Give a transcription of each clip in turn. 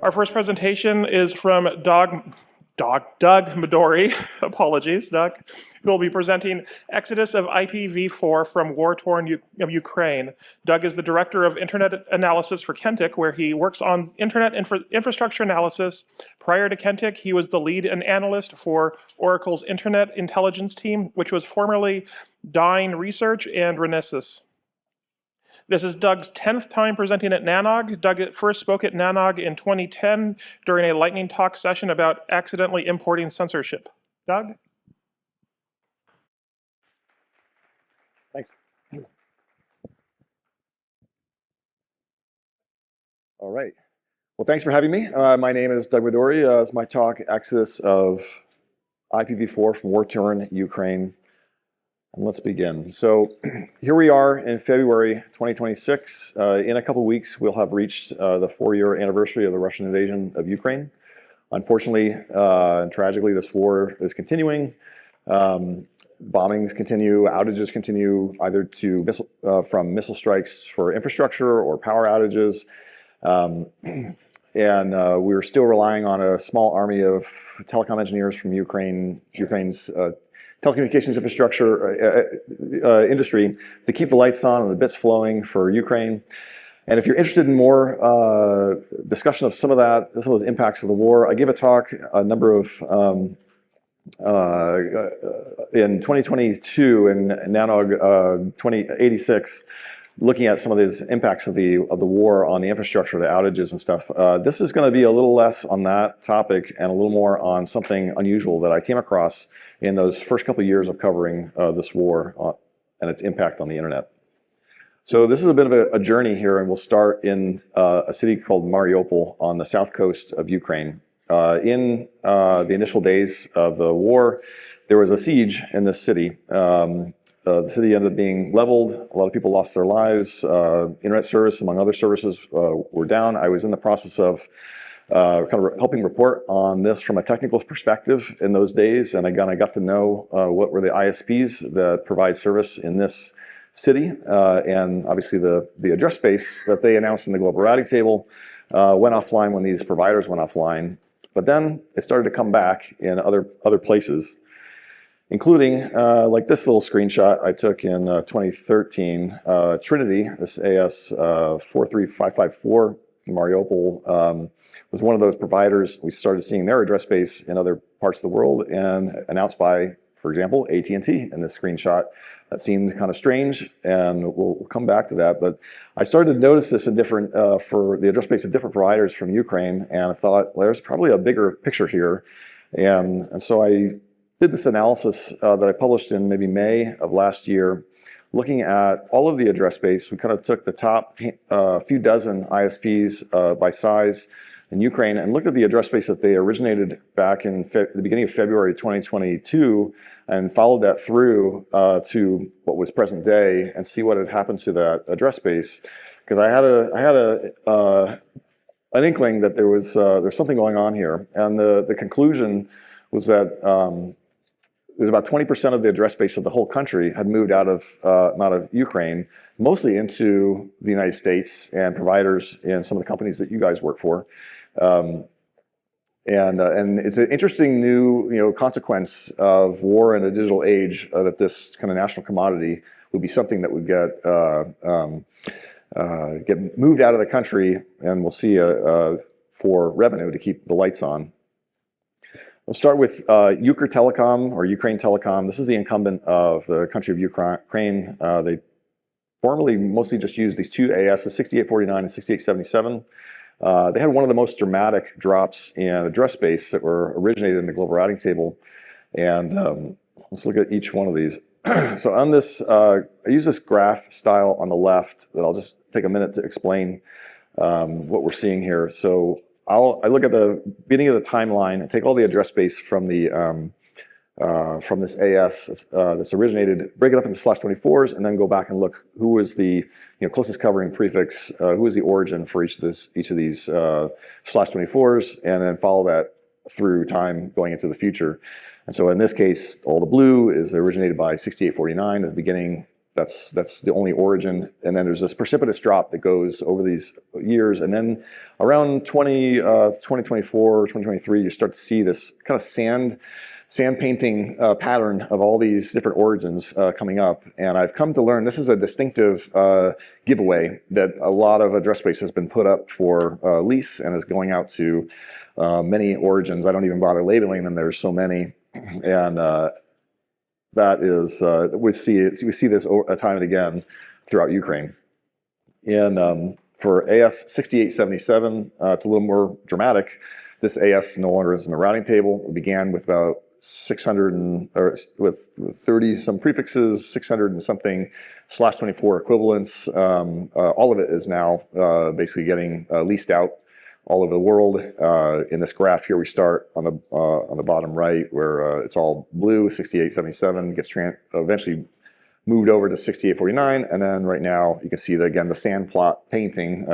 Our first presentation is from Doug Midori, apologies, Doug, who will be presenting Exodus of IPv4 from war-torn Ukraine. Doug is the Director of Internet Analysis for Kentic, where he works on internet infrastructure analysis. Prior to Kentic, he was the lead and analyst for Oracle's Internet Intelligence team, which was formerly Dyn Research and Renesas. This is Doug's 10th time presenting at NANOG. Doug first spoke at NANOG in 2010 during a lightning talk session about accidentally importing censorship. Doug? Thanks. All right. Well, thanks for having me. My name is Doug Midori. It's my talk, Exodus of IPv4 from war-torn Ukraine. And let's begin. So here we are in February 2026. In a couple of weeks, we'll have reached the 4-year anniversary of the Russian invasion of Ukraine. Unfortunately and tragically, this war is continuing. Bombings continue, outages continue, either from missile strikes for infrastructure or power outages. We're still relying on a small army of telecom engineers from Ukraine's telecommunications infrastructure industry to keep the lights on and the bits flowing for Ukraine. And if you're interested in more discussion of some of those impacts of the war, I gave a talk a number of in 2022 in NANOG 2086, looking at some of these impacts of the war on the infrastructure, the outages and stuff. This is going to be a little less on that topic and a little more on something unusual that I came across in those first couple of years of covering this war and its impact on the internet. So this is a bit of a journey here, and we'll start in a city called Mariupol on the south coast of Ukraine. In the initial days of the war, there was a siege in this city. The city ended up being leveled. A lot of people lost their lives. Internet service, among other services, were down. I was in the process of helping report on this from a technical perspective in those days, and again, I got to know what were the ISPs that provide service in this city, and obviously the address space that they announced in the global routing table went offline when these providers went offline. But then it started to come back in other places, including like this little screenshot I took in 2013. Trinity, this AS 43554 in Mariupol, was one of those providers. We started seeing their address space in other parts of the world and announced by, for example, AT&T in this screenshot. That seemed kind of strange, and we'll come back to that. But I started to notice this in different, for the address space of different providers from Ukraine, and I thought, well, there's probably a bigger picture here. And so I did this analysis that I published in maybe May of last year, looking at all of the address space. We kind of took the top few dozen ISPs by size in Ukraine and looked at the address space that they originated back in the beginning of February 2022 and followed that through to what was present day and see what had happened to that address space. Because I had an inkling that there's something going on here, and the conclusion was that it was about 20% of the address space of the whole country had moved out of Ukraine, mostly into the United States and providers in some of the companies that you guys work for. And it's an interesting new consequence of war in a digital age that this kind of national commodity would be something that would get moved out of the country, and we'll see for revenue to keep the lights on. We'll start with Ukrtelecom or Ukraine Telecom. This is the incumbent of the country of Ukraine. They formerly mostly just used these two ASes, 6849 and 6877. They had one of the most dramatic drops in address space that were originated in the global routing table. And let's look at each one of these. So on this, I use this graph style on the left that I'll just take a minute to explain what we're seeing here. So I look at the beginning of the timeline and take all the address space from the from this AS that's originated, break it up into /24s, and then go back and look who was the closest covering prefix, who was the origin for each of these /24s, and then follow that through time going into the future. And so in this case, all the blue is originated by 6849 at the beginning, That's the only origin. And then there's this precipitous drop that goes over these years. And then around 2024, 2023, you start to see this kind of sand painting pattern of all these different origins coming up. And I've come to learn this is a distinctive giveaway that a lot of address space has been put up for lease and is going out to many origins. I don't even bother labeling them. There's so many. And that is, we see this time and again throughout Ukraine. And for AS 6877, it's a little more dramatic. This AS no longer is in the routing table. It began with about 600 with 30 some prefixes, 600 and something /24 equivalents. All of it is now basically getting leased out all over the world. In this graph here, we start on the bottom right where it's all blue. 6877 gets eventually moved over to 6849, and then right now you can see that again the sand plot painting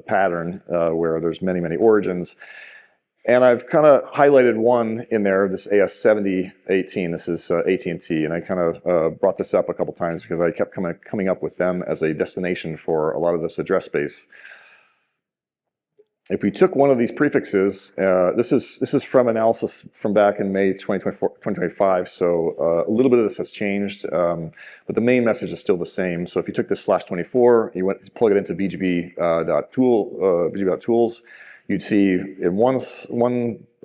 pattern where there's many origins. And I've kind of highlighted one in there, this AS7018. This is AT&T, and I kind of brought this up a couple times because I kept coming up with them as a destination for a lot of this address space. If we took one of these prefixes, this is from analysis from back in May 2025, so a little bit of this has changed, but the main message is still the same. So if you took this /24, you plug it into BGB.tools, you'd see in one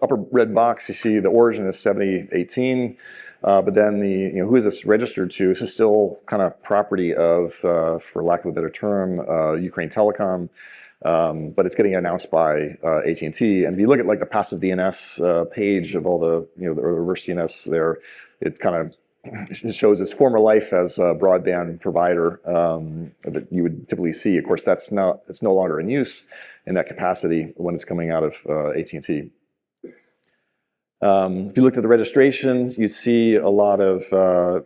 upper red box, you see the origin is 7018, but then who is this registered to? This is still kind of property of, for lack of a better term, Ukrtelecom. But it's getting announced by AT&T. And if you look at like the passive DNS page of all the the reverse DNS there, it kind of it shows its former life as a broadband provider that you would typically see. Of course, it's no longer in use in that capacity when it's coming out of AT&T. If you looked at the registrations, you see a lot of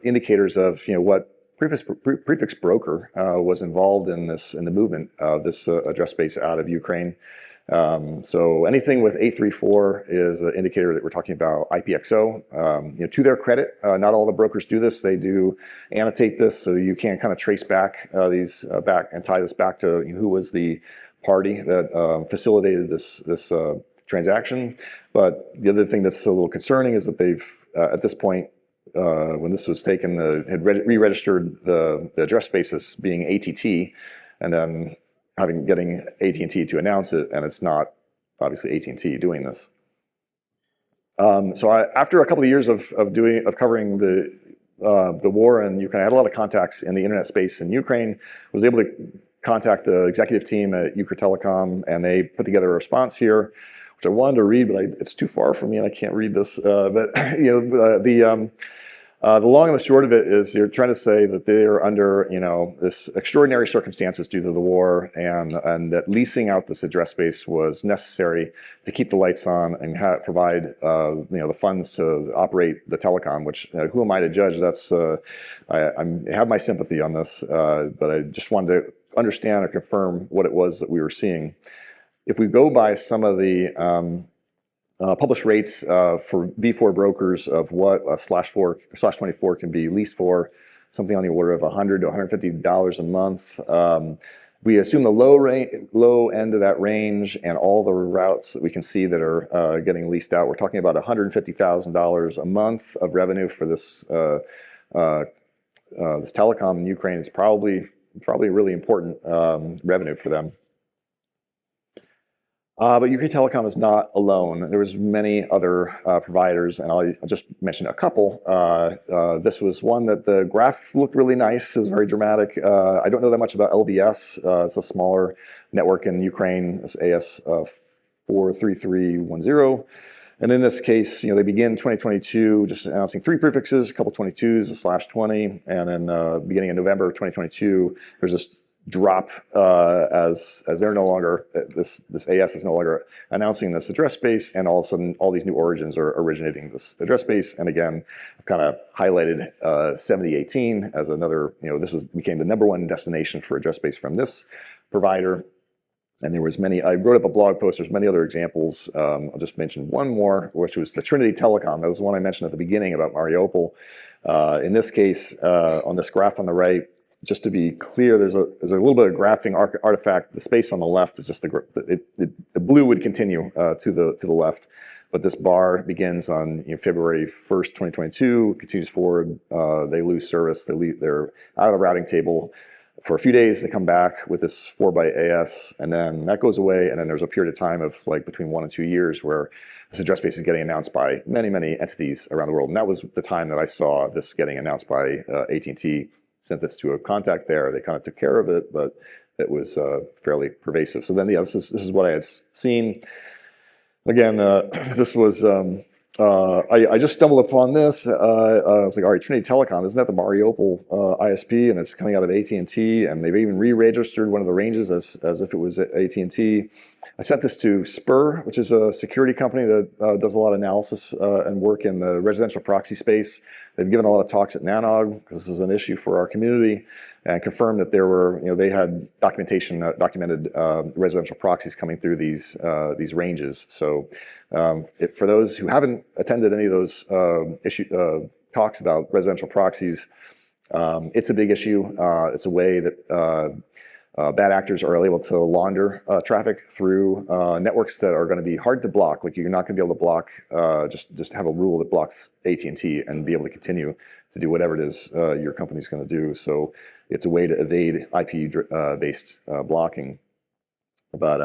indicators of what prefix broker was involved in the movement of this address space out of Ukraine. So anything with 834 is an indicator that we're talking about IPXO. To their credit, not all the brokers do this. They do annotate this, so you can kind of trace back back and tie this back to who was the party that facilitated this transaction. But the other thing that's a little concerning is that they've at this point, when this was taken, had re-registered the address space as being ATT, and then getting AT&T to announce it, and it's not obviously AT&T doing this. So after a couple of years of covering the war in Ukraine, I had a lot of contacts in the internet space in Ukraine. Was able to contact the executive team at Ukrtelecom, and they put together a response here, which I wanted to read, but it's too far for me and I can't read this. But the long and the short of it is you're trying to say that they are under this extraordinary circumstances due to the war, and that leasing out this address space was necessary to keep the lights on and provide the funds to operate the telecom. Which who am I to judge? That's I have my sympathy on this, but I just wanted to understand or confirm what it was that we were seeing. If we go by some of the published rates for V4 brokers of what a /24 can be leased for, something on the order of $100 to $150 a month. We assume the low end of that range and all the routes that we can see that are getting leased out. We're talking about $150,000 a month of revenue for this this telecom in Ukraine. Is probably really important revenue for them. But Ukrtelecom is not alone. There was many other providers, and I'll just mention a couple. This was one that the graph looked really nice. It was very dramatic. I don't know that much about LBS. It's a smaller network in Ukraine. It's AS 43310. And in this case, they begin 2022 just announcing 3 prefixes, a couple 22s, a /20, and then beginning in November of 2022, there's this drop as they're no longer, this AS is no longer announcing this address space, and all of a sudden all these new origins are originating this address space. And again, I've kind of highlighted 7018 as another, this became the #1 destination for address space from this provider. And there was many, I wrote up a blog post, there's many other examples. I'll just mention one more, which was the Trinity Telecom. That was the one I mentioned at the beginning about Mariupol. In this case, on this graph on the right, just to be clear, there's a little bit of graphing artifact. The space on the left is just the blue would continue to the left, but this bar begins on February 1st, 2022, continues forward. They lose service. They're out of the routing table for a few days. They come back with this 4-byte AS, and then that goes away. And then there's a period of time of like between 1 and 2 years where this address space is getting announced by many, many entities around the world. And that was the time that I saw this getting announced by AT&T. Sent this to a contact there. They kind of took care of it, but it was fairly pervasive. So then, yeah, this is what I had seen. Again, this was, I just stumbled upon this. I was like, all right, Ukrtelecom, isn't that the Mariupol ISP? And it's coming out of AT&T, and they've even re-registered one of the ranges as if it was AT&T. I sent this to Spur, which is a security company that does a lot of analysis and work in the residential proxy space. They've given a lot of talks at NANOG, because this is an issue for our community, and confirmed that there were, they had documented residential proxies coming through these ranges. So for those who haven't attended any of those talks about residential proxies, it's a big issue. It's a way that bad actors are able to launder traffic through networks that are going to be hard to block. Like, you're not going to be able to block, just have a rule that blocks AT&T and be able to continue to do whatever it is your company's going to do. So it's a way to evade IP-based blocking. But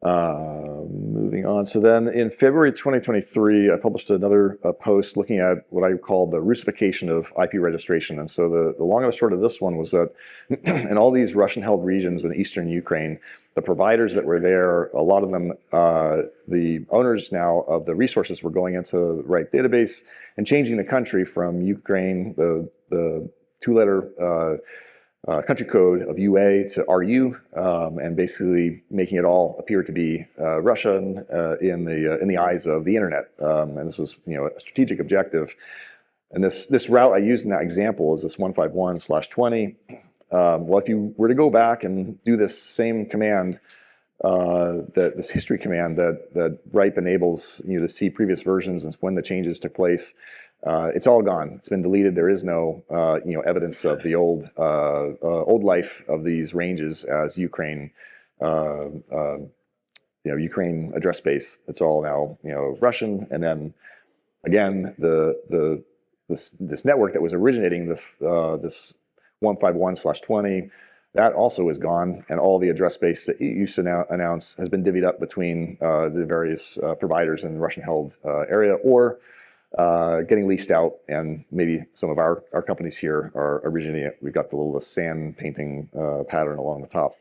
moving on. So then in February 2023, I published another post looking at what I called the Russification of IP registration. And so the long and the short of this one was that in all these Russian-held regions in eastern Ukraine, the providers that were there, a lot of them, the owners now of the resources were going into the right database and changing the country from Ukraine, the two-letter country code of UA to RU, and basically making it all appear to be Russian in the eyes of the internet. And this was, a strategic objective. And this route I used in that example is this 151/20. Well, if you were to go back and do this same command, this history command that RIPE enables you to see previous versions and when the changes took place, it's all gone. It's been deleted. There is no, evidence of the old life of these ranges as Ukraine, Ukraine address space. It's all now, Russian. And then again, this network that was originating this 151/20, that also is gone, and all the address space that it used to announce has been divvied up between the various providers in the Russian-held area, or getting leased out, and maybe some of our companies here are originating it. We've got the little sand painting pattern along the top.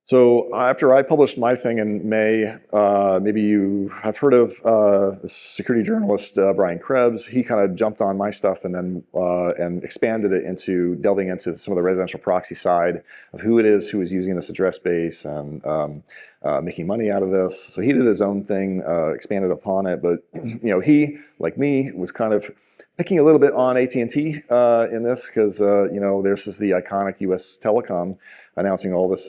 So after I published my thing in May, maybe you have heard of the security journalist Brian Krebs. He kind of jumped on my stuff and then and expanded it into delving into some of the residential proxy side of who it is who is using this address space and making money out of this. So he did his own thing, expanded upon it. But he, like me, was kind of picking a little bit on AT&T in this, because this is the iconic US telecom announcing all this,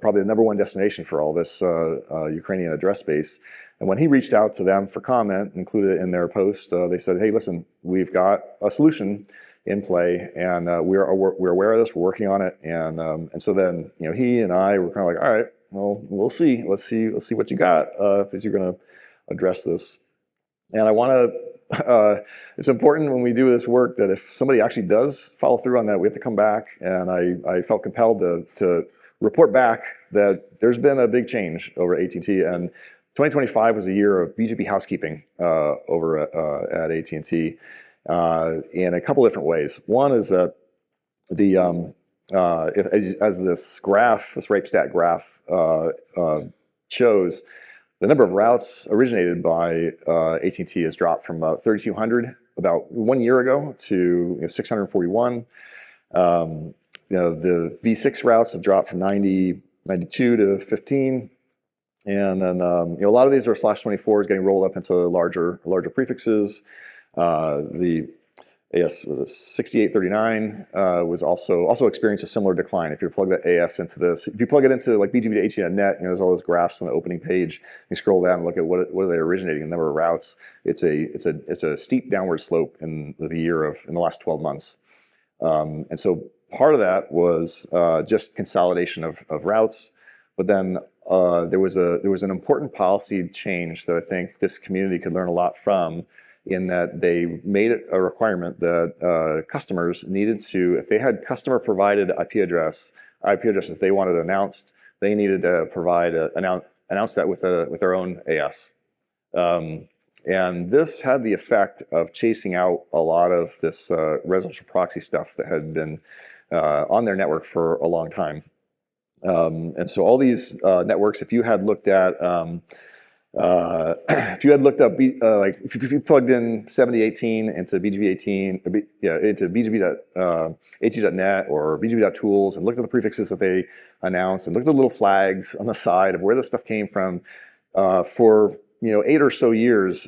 probably the #1 destination for all this Ukrainian address space. And when he reached out to them for comment, included it in their post, they said, hey, listen, we've got a solution in play, and we're aware of this, we're working on it. And so then he and I were kind of like, all right, well, we'll see. Let's see what you got if you're going to address this. And I want to, it's important when we do this work that if somebody actually does follow through on that, we have to come back. And I felt compelled to report back that there's been a big change over AT&T. And 2025 was a year of BGP housekeeping over at AT&T in a couple different ways. One is that as this graph, this RIPE stat graph shows, the number of routes originated by AT&T has dropped from about 3,200 about 1 year ago to 641. The V6 routes have dropped from 92 to 15. And then a lot of these are /24s getting rolled up into larger prefixes. The AS was a 6839 was also experienced a similar decline. If you plug that AS into this, if you plug it into like BGP to AT&T.net, there's all those graphs on the opening page. You scroll down and look at what are they originating, the number of routes. It's a steep downward slope in the last 12 months. And so part of that was just consolidation of routes, but then there was an important policy change that I think this community could learn a lot from, in that they made it a requirement that customers needed to, if they had customer provided IP addresses they wanted announced, they needed to provide announce that with their own AS. And this had the effect of chasing out a lot of this residential proxy stuff that had been on their network for a long time. And so all these networks, if you had looked at, if you had looked up, like if you plugged in 7018 into BGB18, into BGB.at.net or BGB.tools and looked at the prefixes that they announced and looked at the little flags on the side of where this stuff came from, for 8 or so years,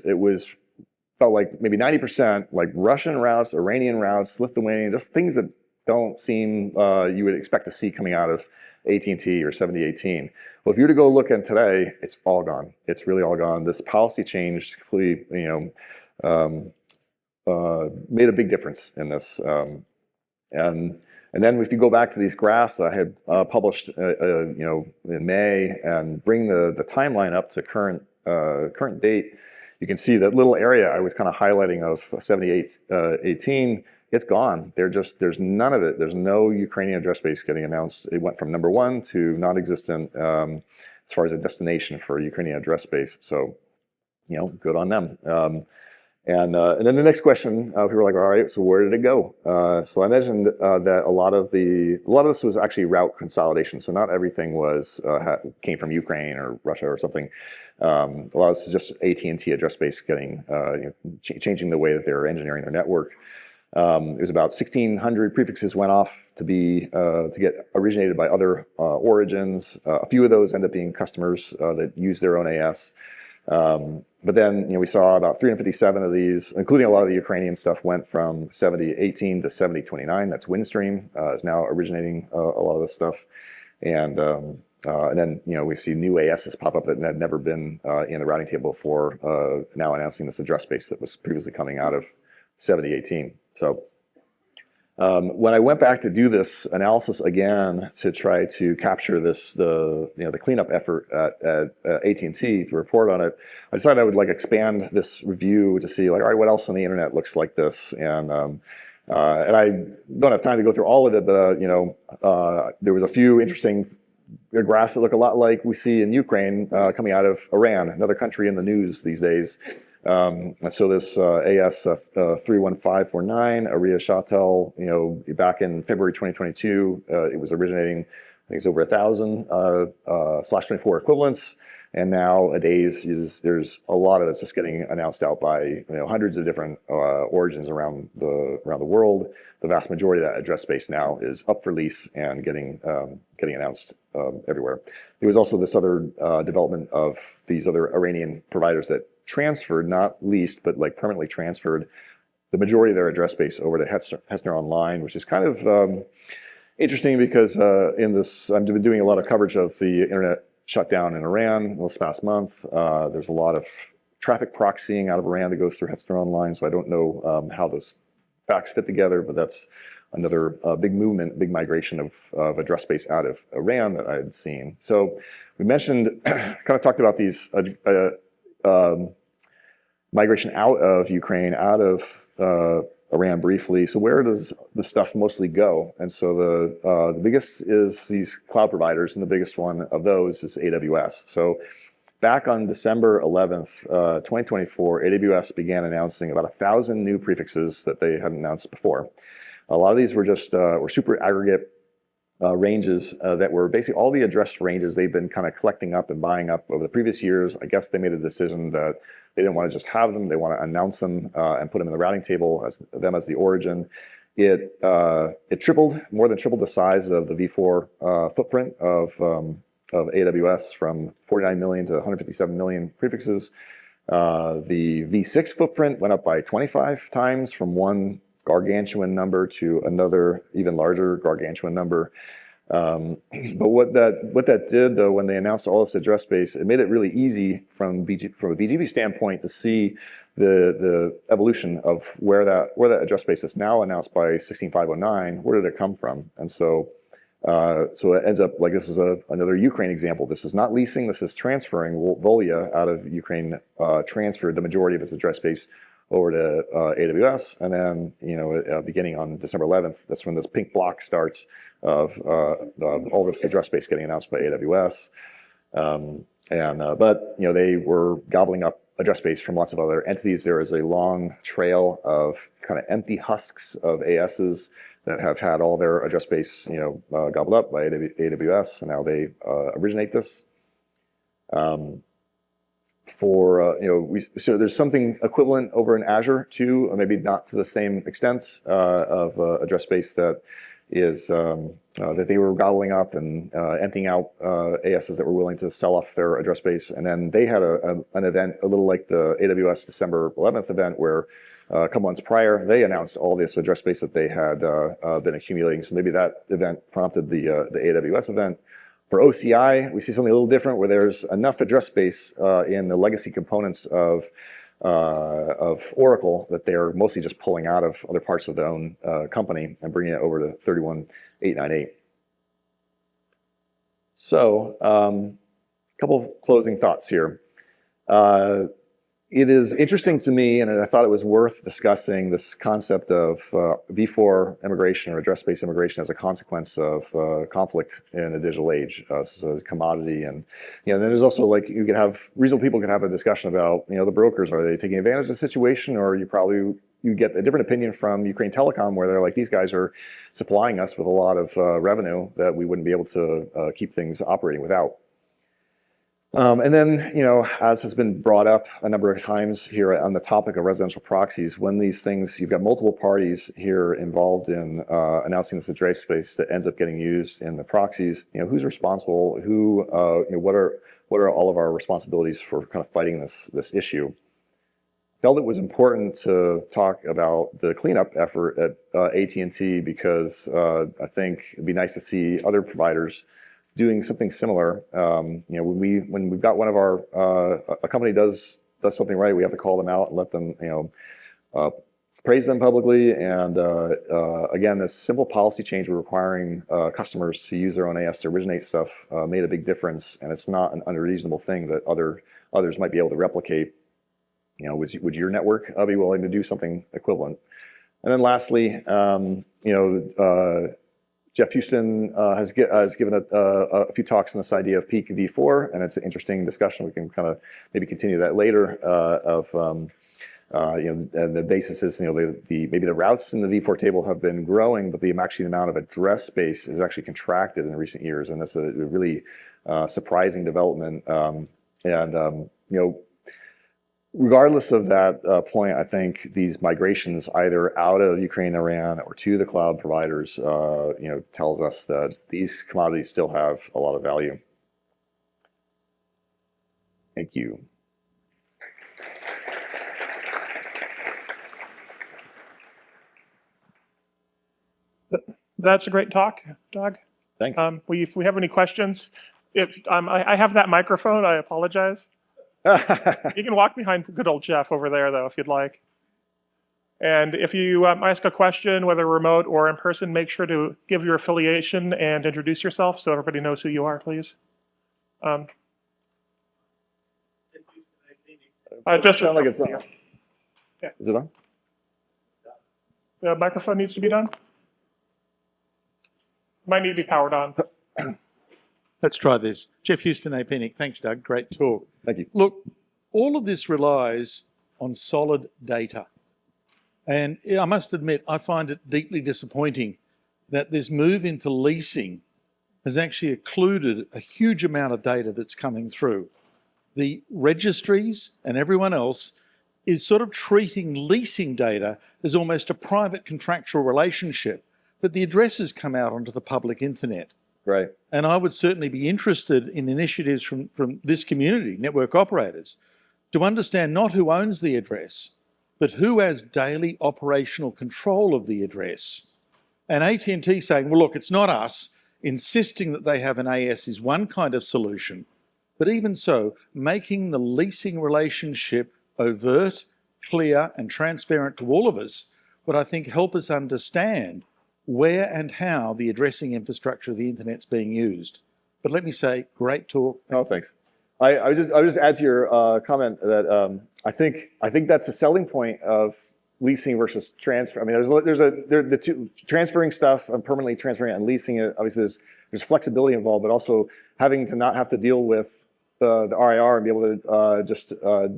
felt like maybe 90% like Russian routes, Iranian routes, Lithuanian, just things that don't seem you would expect to see coming out of AT&T or 7018. Well, if you were to go look at today, it's all gone. It's really all gone. This policy change completely, made a big difference in this. And then if you go back to these graphs that I had published, in May, and bring the timeline up to current date, you can see that little area I was kind of highlighting of 7818. It's gone. There's none of it. There's no Ukrainian address space getting announced. It went from #1 to non-existent as far as a destination for Ukrainian address space. So, good on them. And then the next question, people were like, all right, so where did it go? So I mentioned that a lot of this was actually route consolidation. So not everything came from Ukraine or Russia or something. A lot of this was just AT&T address space getting changing the way that they're engineering their network. It was about 1,600 prefixes went off to get originated by other origins. A few of those end up being customers that use their own AS. But then we saw about 357 of these, including a lot of the Ukrainian stuff, went from 7018 to 7029. That's Windstream is now originating a lot of this stuff. And then we've seen new ASs pop up that had never been in the routing table before, now announcing this address space that was previously coming out of 7018. So when I went back to do this analysis again to try to capture the cleanup effort at AT&T to report on it, I decided I would expand this review to see all right, what else on the internet looks like this, and I don't have time to go through all of it, but there was a few interesting graphs that look a lot like we see in Ukraine coming out of Iran, another country in the news these days. So this AS 31549, Aria Shatel, back in February 2022, it was originating, I think it's over 1,000 /24 equivalents, and nowadays there's a lot of that's just getting announced out by hundreds of different origins around the world. The vast majority of that address space now is up for lease and getting announced everywhere. There was also this other development of these other Iranian providers that transferred, not leased, but permanently transferred the majority of their address space over to Hetzner Online, which is kind of interesting because I've been doing a lot of coverage of the internet shutdown in Iran this past month. There's a lot of traffic proxying out of Iran that goes through Hetzner Online, so I don't know how those facts fit together, but that's another big movement, big migration of address space out of Iran that I had seen. So we mentioned, kind of talked about these migration out of Ukraine, out of Iran briefly. So where does the stuff mostly go? And so the biggest is these cloud providers, and the biggest one of those is AWS. So back on December 11th, 2024, AWS began announcing about 1,000 new prefixes that they hadn't announced before. A lot of these were just were super aggregate ranges that were basically all the address ranges they've been kind of collecting up and buying up over the previous years. I guess they made a decision that they didn't want to just have them; they want to announce them and put them in the routing table as the origin. It more than tripled the size of the V4 footprint of AWS, from 49 million to 157 million prefixes. The V6 footprint went up by 25 times, from one gargantuan number to another even larger gargantuan number. But what that did, though, when they announced all this address space, it made it really easy from a BGP standpoint to see the evolution of where that address space is now announced by 16509. Where did it come from? And so it ends up like this is another Ukraine example. This is not leasing. This is transferring. Volia out of Ukraine transferred the majority of its address space over to AWS, and then beginning on December 11th, that's when this pink block starts of all this address space getting announced by AWS. But they were gobbling up address space from lots of other entities. There is a long trail of kind of empty husks of ASes that have had all their address space gobbled up by AWS, and now they originate this. So there's something equivalent over in Azure too, maybe not to the same extent of address space that is that they were gobbling up and emptying out ASs that were willing to sell off their address space. And then they had an event a little like the AWS December 11th event where a couple months prior, they announced all this address space that they had been accumulating. So maybe that event prompted the AWS event. For OCI, we see something a little different where there's enough address space in the legacy components of Oracle that they're mostly just pulling out of other parts of their own company and bringing it over to 31898. So a couple of closing thoughts here. It is interesting to me, and I thought it was worth discussing this concept of V4 immigration or address space immigration as a consequence of conflict in the digital age. This is a commodity, and then there's also reasonable people could have a discussion about the brokers. Are they taking advantage of the situation, or you get a different opinion from Ukrtelecom where they're like, these guys are supplying us with a lot of revenue that we wouldn't be able to keep things operating without. And then, as has been brought up a number of times here on the topic of residential proxies, when these things, you've got multiple parties here involved in announcing this address space that ends up getting used in the proxies, who's responsible, what are all of our responsibilities for kind of fighting this issue? Felt it was important to talk about the cleanup effort at AT&T because I think it'd be nice to see other providers doing something similar. When we've got one of our a company does something right, we have to call them out and let them praise them publicly. And again, this simple policy change requiring customers to use their own AS to originate stuff made a big difference, and it's not an unreasonable thing that others might be able to replicate. Would your network be willing to do something equivalent? And then lastly, Jeff Houston has given a few talks on this idea of peak V4, and it's an interesting discussion. We can kind of maybe continue that later. The basis is maybe the routes in the V4 table have been growing, but the amount of address space is actually contracted in recent years, and that's a really surprising development. Regardless of that point, I think these migrations either out of Ukraine, Iran, or to the cloud providers, tells us that these commodities still have a lot of value. Thank you. That's a great talk, Doug. Thanks. If we have any questions, I have that microphone. I apologize. You can walk behind good old Jeff over there, though, if you'd like. And if you ask a question, whether remote or in person, make sure to give your affiliation and introduce yourself so everybody knows who you are, please. Just sound like it's on. Yeah. Is it on? The microphone needs to be done. Might need to be powered on. Let's try this. Jeff Houston, APNIC. Thanks, Doug. Great talk. Thank you. Look, all of this relies on solid data. And I must admit, I find it deeply disappointing that this move into leasing has actually occluded a huge amount of data that's coming through. The registries and everyone else is sort of treating leasing data as almost a private contractual relationship, but the addresses come out onto the public internet. Right. And I would certainly be interested in initiatives from this community, network operators, to understand not who owns the address, but who has daily operational control of the address. And AT&T saying, well, look, it's not us, insisting that they have an AS is one kind of solution, but even so, making the leasing relationship overt, clear and transparent to all of us would, I think, help us understand where and how the addressing infrastructure of the internet's being used. But let me say, great talk. Thanks. I would just add to your comment that I think that's a selling point of leasing versus transfer. I mean, there's the two transferring stuff and permanently transferring it and leasing it. Obviously, there's flexibility involved, but also having to not have to deal with the RIR and be able to just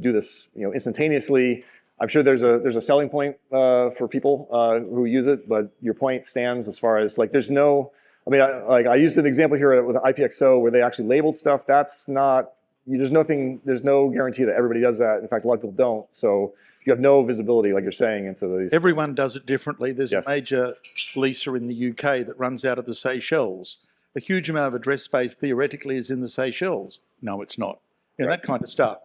do this, instantaneously. I'm sure there's a selling point for people who use it, but your point stands as far as there's no. I mean, I used an example here with IPXO where they actually labeled stuff. That's not. There's no guarantee that everybody does that. In fact, a lot of people don't. So you have no visibility, like you're saying, into these. Everyone does it differently. There's a major leaser in the UK that runs out of the Seychelles. A huge amount of address space theoretically is in the Seychelles. No, it's not. That kind of stuff.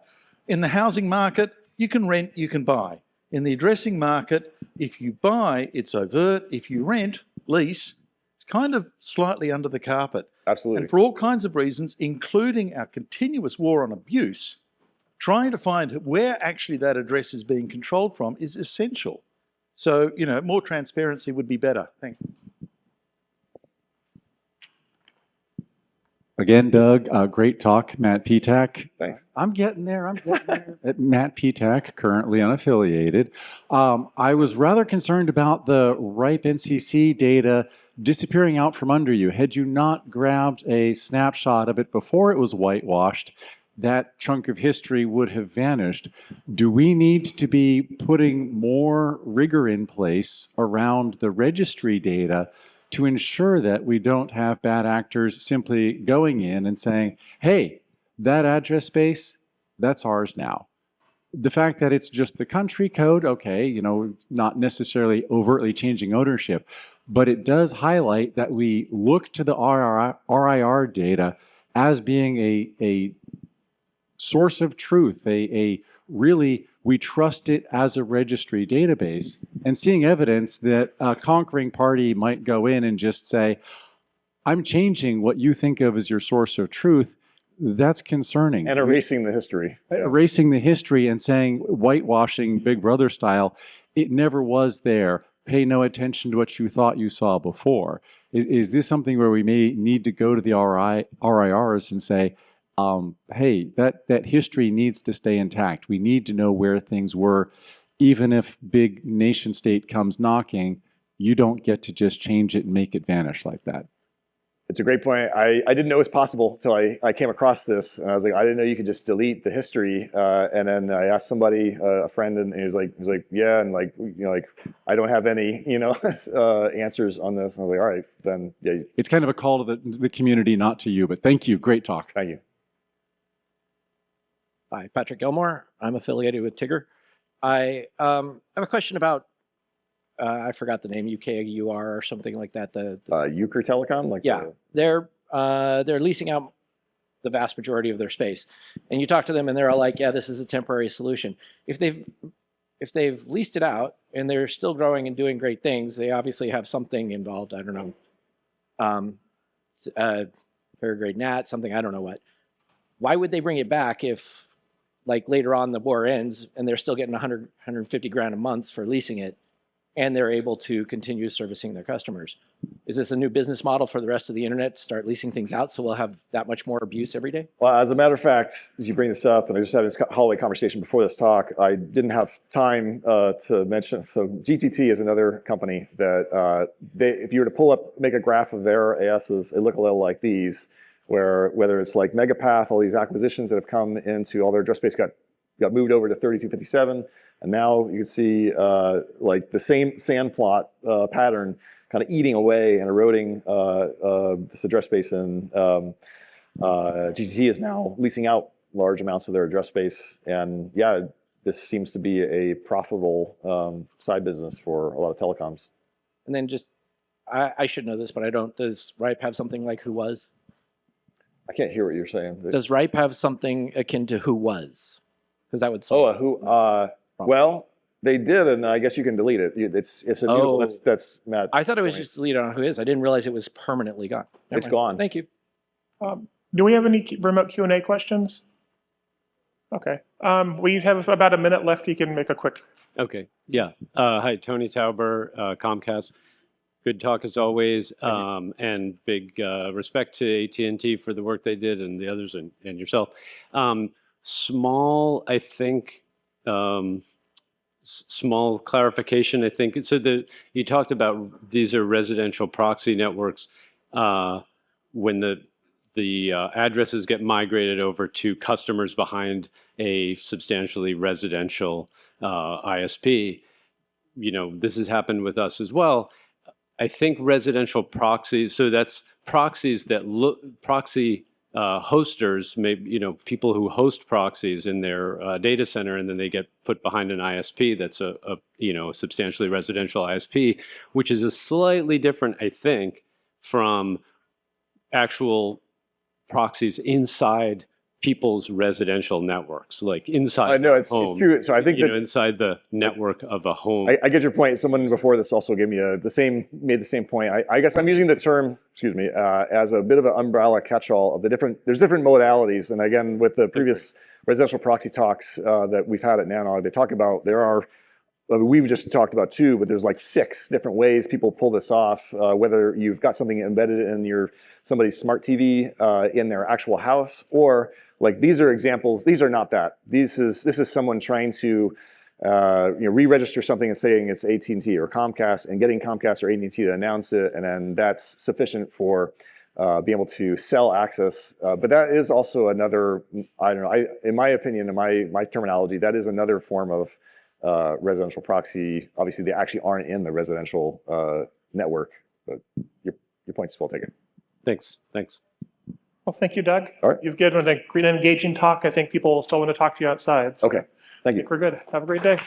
In the housing market, you can rent, you can buy. In the addressing market, if you buy, it's overt. If you rent, lease, it's kind of slightly under the carpet. Absolutely. And for all kinds of reasons, including our continuous war on abuse, trying to find where actually that address is being controlled from is essential. So, more transparency would be better. Thanks. Again, Doug, great talk. Matt Petak. Thanks. I'm getting there. At Matt Petak, currently unaffiliated. I was rather concerned about the RIPE NCC data disappearing out from under you. Had you not grabbed a snapshot of it before it was whitewashed, that chunk of history would have vanished. Do we need to be putting more rigor in place around the registry data to ensure that we don't have bad actors simply going in and saying, hey, that address space, that's ours now? The fact that it's just the country code, okay, it's not necessarily overtly changing ownership, but it does highlight that we look to the RIR data as being a source of truth, we trust it as a registry database, and seeing evidence that a conquering party might go in and just say, I'm changing what you think of as your source of truth, that's concerning. And erasing the history. Erasing the history and saying, whitewashing Big Brother style, it never was there. Pay no attention to what you thought you saw before. Is this something where we may need to go to the RIRs and say, hey, that history needs to stay intact. We need to know where things were. Even if big nation state comes knocking, you don't get to just change it and make it vanish like that. It's a great point. I didn't know it was possible until I came across this, and I was like, I didn't know you could just delete the history. And then I asked somebody, a friend, and he was like, yeah, and I don't have any, answers on this. And I was like, all right, then yeah. It's kind of a call to the community, not to you. But thank you. Great talk. Thank you. Hi, Patrick Gilmore. I'm affiliated with Tigger. I have a question about, I forgot the name, UKUR or something like that. The Ukrtelecom? They're leasing out the vast majority of their space. And you talk to them and they're all like, yeah, this is a temporary solution. If they've leased it out and they're still growing and doing great things, they obviously have something involved. I don't know, paragrade NAT, something, I don't know what. Why would they bring it back if later on the war ends and they're still getting 100, 150 grand a month for leasing it and they're able to continue servicing their customers? Is this a new business model for the rest of the internet to start leasing things out so we'll have that much more abuse every day? Well, as a matter of fact, as you bring this up, and I just had this hallway conversation before this talk, I didn't have time to mention. So GTT is another company that if you were to make a graph of their ASs, they look a little like these, where whether it's like Megapath, all these acquisitions that have come into all their address space got moved over to 3257, and now you can see the same sand plot pattern kind of eating away and eroding this address space, and GTT is now leasing out large amounts of their address space, and yeah, this seems to be a profitable side business for a lot of telecoms. And then I should know this, but I don't. Does RIPE have something like Who Was? I can't hear what you're saying. Does RIPE have something akin to Who Was? Because that would solve well, They did, and I guess you can delete it. It's immutable. Oh. That's Matt. I thought it was just deleted on who is. I didn't realize it was permanently gone. Never It's mind. gone. Thank you. Do we have any remote Q&A questions? Okay. We have about a minute left. You can make a quick. Okay, yeah. Hi, Tony Tauber, Comcast. Good talk as always, and big respect to AT&T for the work they did and the others and yourself. Small, I think, small clarification, I think. So you talked about these are residential proxy networks. When the addresses get migrated over to customers behind a substantially residential ISP. You know, this has happened with us as well. I think residential proxies, so that's proxies that proxy hosters, maybe, you know, people who host proxies in their data center, and then they get put behind an ISP that's a substantially residential ISP, which is a slightly different, I think, from actual proxies inside people's residential networks, like inside I know it's home, true. So I think that inside the network of a home. I get your point. Someone before this also gave me made the same point. I guess I'm using the term, as a bit of an umbrella catch-all of there's different modalities. And again, with the previous residential proxy talks that we've had at Nanog, they talk about we've just talked about 2, but there's like 6 different ways people pull this off. Whether you've got something embedded in somebody's smart TV in their actual house, or like these are examples. These are not that. This is someone trying to re-register something and saying it's AT&T or Comcast, and getting Comcast or AT&T to announce it, and then that's sufficient for being able to sell access. But that is also another. I don't know. In my opinion, in my terminology, that is another form of residential proxy. Obviously, they actually aren't in the residential network, but your point's well taken. Thanks. Well, thank you, Doug. All right. You've given a great engaging talk. I think people still want to talk to you outside. So Okay, thank I you. think we're good. Have a great day.